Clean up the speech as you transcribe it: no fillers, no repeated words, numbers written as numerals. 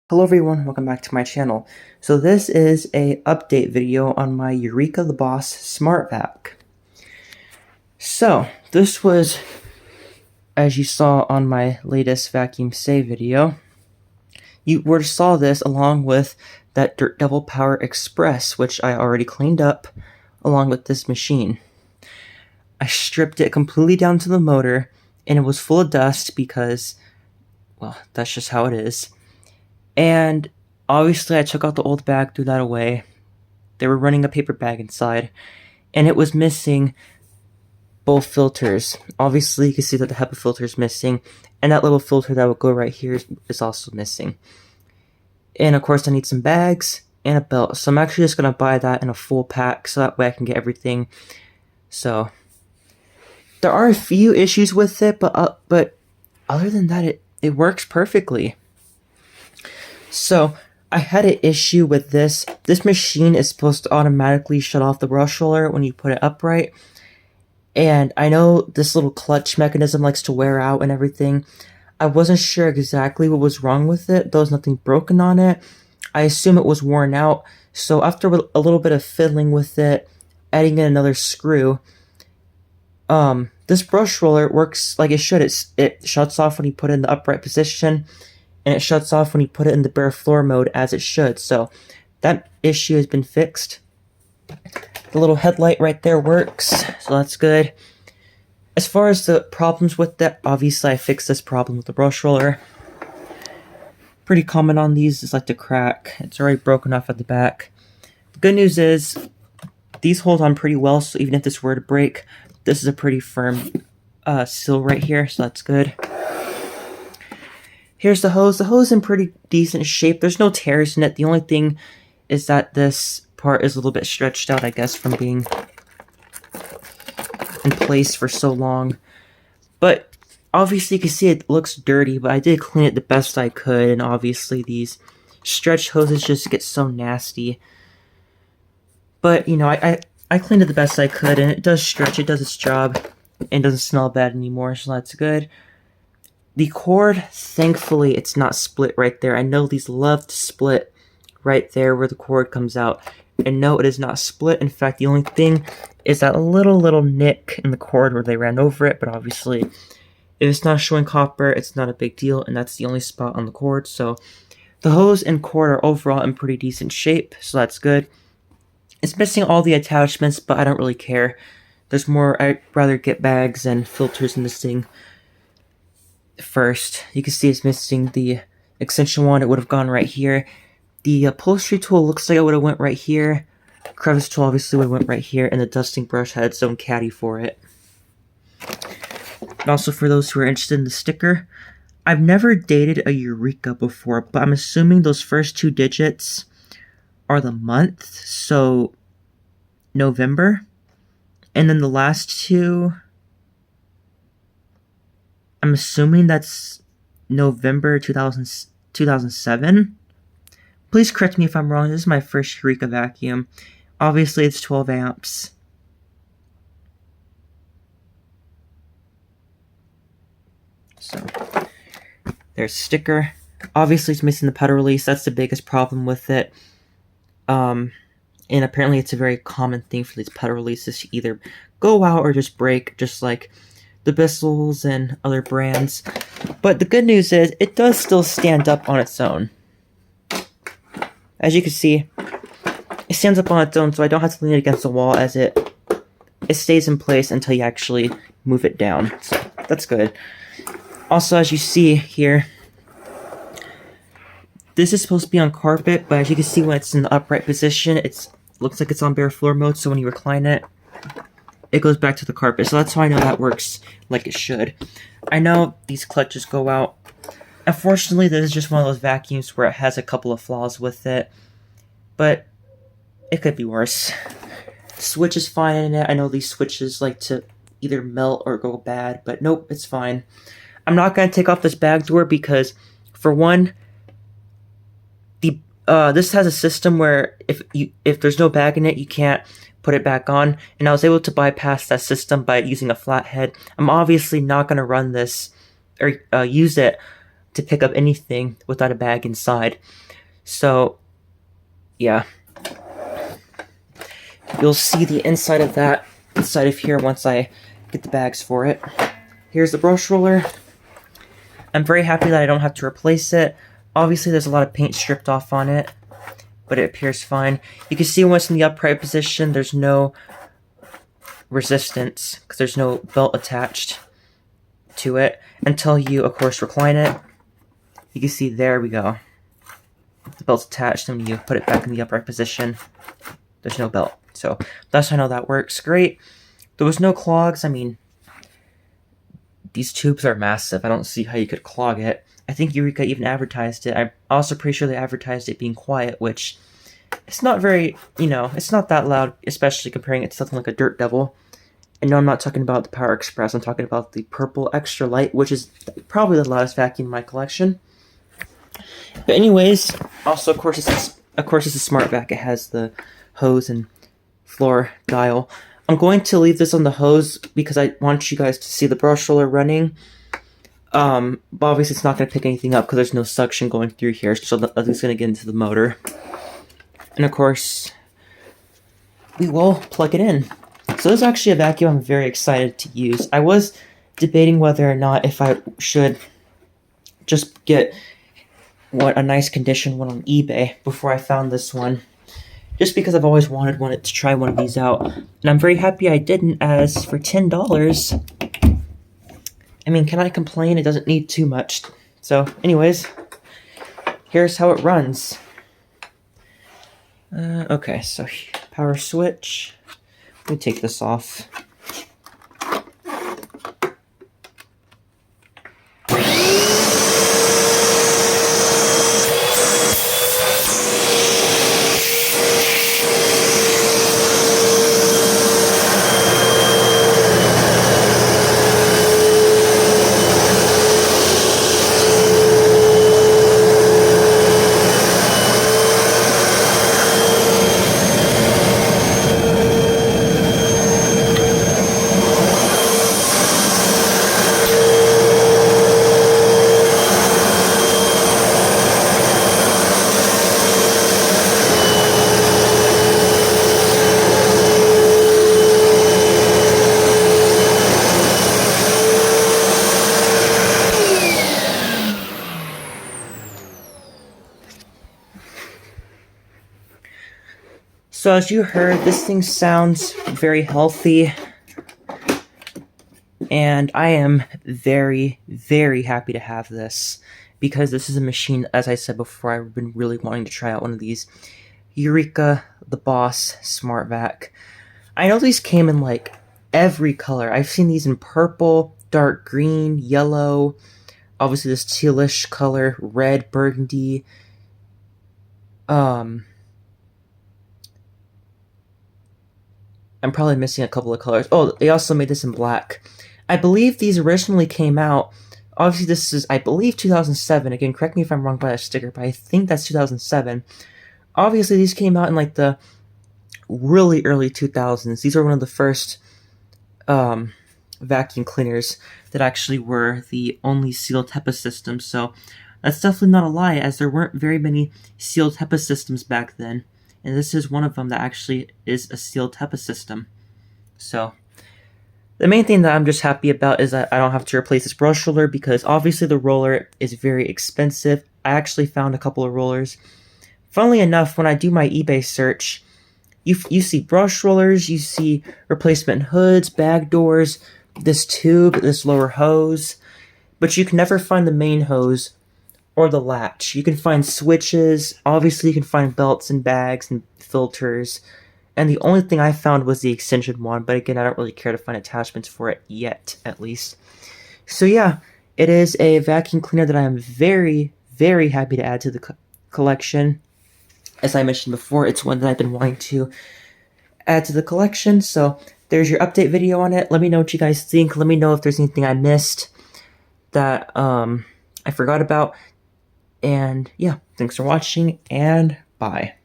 Hello everyone, welcome back to my channel. So this is a update video on my Eureka the Boss Smart Vac. So this was, as you saw on my latest vacuum save video, you saw this along with that Dirt Devil Power Express, which I already cleaned up along with this machine. I stripped it completely down to the motor and it was full of dust because, well, that's just how it is. And obviously I took out the old bag, threw that away. They were running a paper bag inside, and it was missing both filters. Obviously you can see that the HEPA filter is missing, and that little filter that would go right here is also missing. And of course I need some bags and a belt, so I'm actually just going to buy that in a full pack so that way I can get everything. So there are a few issues with it, but other than that it works perfectly. So I had an issue with this. This machine is supposed to automatically shut off the brush roller when you put it upright. And I know this little clutch mechanism likes to wear out and everything. I wasn't sure exactly what was wrong with it. There was nothing broken on it. I assume it was worn out. So after a little bit of fiddling with it, adding in another screw, this brush roller works like it should. It shuts off when you put it in the upright position, and it shuts off when you put it in the bare floor mode as it should. So that issue has been fixed. The little headlight right there works, so that's good. As far as the problems with that, obviously I fixed this problem with the brush roller. Pretty common on these is like the crack. It's already broken off at the back. The good news is these hold on pretty well, so even if this were to break, this is a pretty firm seal right here, so that's good. Here's the hose. The hose is in pretty decent shape. There's no tears in it. The only thing is that this part is a little bit stretched out, I guess, from being in place for so long. But obviously you can see it looks dirty, but I did clean it the best I could, and obviously these stretch hoses just get so nasty. But, you know, I cleaned it the best I could, and it does stretch. It does its job, and doesn't smell bad anymore, so that's good. The cord, thankfully, it's not split right there. I know these love to split right there where the cord comes out. And no, it is not split. In fact, the only thing is that little nick in the cord where they ran over it. But obviously, if it's not showing copper, it's not a big deal. And that's the only spot on the cord. So the hose and cord are overall in pretty decent shape. So that's good. It's missing all the attachments, but I don't really care. There's more. I'd rather get bags and filters in this thing first. You can see it's missing the extension wand. It would have gone right here. The upholstery tool looks like it would have went right here. Crevice tool obviously would have went right here, and the dusting brush had its own caddy for it. And also, for those who are interested in the sticker, I've never dated a Eureka before, but I'm assuming those first two digits are the month, so November, and then the last two, I'm assuming that's November 2007. Please correct me if I'm wrong. This is my first Eureka vacuum. Obviously, it's 12 amps. So, there's a sticker. Obviously, it's missing the pedal release. That's the biggest problem with it. And apparently, it's a very common thing for these pedal releases to either go out or just break, just like the Bissel's and other brands. But the good news is it does still stand up on its own. As you can see, it stands up on its own, so I don't have to lean it against the wall, as it stays in place until you actually move it down. So that's good. Also, as you see here, this is supposed to be on carpet, but as you can see when it's in the upright position, it looks like it's on bare floor mode, so when you recline it, it goes back to the carpet. So that's how I know that works like it should. I know these clutches go out. Unfortunately, this is just one of those vacuums where it has a couple of flaws with it, but it could be worse. The switch is fine in it. I know these switches like to either melt or go bad, but nope, it's fine. I'm not going to take off this bag door because, for one, this has a system where if there's no bag in it, you can't put it back on, and I was able to bypass that system by using a flathead. I'm obviously not going to run this or use it to pick up anything without a bag inside. So, yeah. You'll see the inside of that inside of here once I get the bags for it. Here's the brush roller. I'm very happy that I don't have to replace it. Obviously, there's a lot of paint stripped off on it, but it appears fine. You can see once in the upright position, there's no resistance because there's no belt attached to it until you, of course, recline it. You can see, there we go. The belt's attached, and when you put it back in the upright position, there's no belt. So that's how I know that works. Great. There was no clogs. I mean, these tubes are massive. I don't see how you could clog it. I think Eureka even advertised it. I'm also pretty sure they advertised it being quiet, which it's not very, it's not that loud, especially comparing it to something like a Dirt Devil. And no, I'm not talking about the Power Express. I'm talking about the purple extra light, which is probably the loudest vacuum in my collection. But anyways, also, of course, it's a smart vac. It has the hose and floor dial. I'm going to leave this on the hose because I want you guys to see the brush roller running. But obviously it's not going to pick anything up because there's no suction going through here, so nothing's going to get into the motor. And of course, we will plug it in. So this is actually a vacuum I'm very excited to use. I was debating whether or not if I should just get a nice condition one on eBay before I found this one. Just because I've always wanted to try one of these out. And I'm very happy I didn't, as for $10, I mean, can I complain? It doesn't need too much. So, anyways, here's how it runs. Okay, so power switch. Let me take this off. So as you heard, this thing sounds very healthy, and I am very, very happy to have this, because this is a machine, as I said before, I've been really wanting to try out one of these. Eureka the Boss Smart Vac. I know these came in like every color. I've seen these in purple, dark green, yellow, obviously this tealish color, red, burgundy, I'm probably missing a couple of colors. Oh, they also made this in black. I believe these originally came out, obviously this is, I believe, 2007. Again, correct me if I'm wrong by that sticker, but I think that's 2007. Obviously, these came out in like the really early 2000s. These are one of the first vacuum cleaners that actually were the only sealed HEPA systems. So that's definitely not a lie, as there weren't very many sealed HEPA systems back then. And this is one of them that actually is a sealed HEPA system. So the main thing that I'm just happy about is that I don't have to replace this brush roller, because obviously the roller is very expensive. I actually found a couple of rollers. Funnily enough, when I do my eBay search, you see brush rollers, you see replacement hoods, bag doors, this tube, this lower hose, but you can never find the main hose or the latch. You can find switches, obviously you can find belts and bags and filters, and the only thing I found was the extension one, but again, I don't really care to find attachments for it yet, at least. So yeah, it is a vacuum cleaner that I am very, very happy to add to the collection. As I mentioned before, it's one that I've been wanting to add to the collection, so there's your update video on it. Let me know what you guys think. Let me know if there's anything I missed that I forgot about. And yeah, thanks for watching, and bye.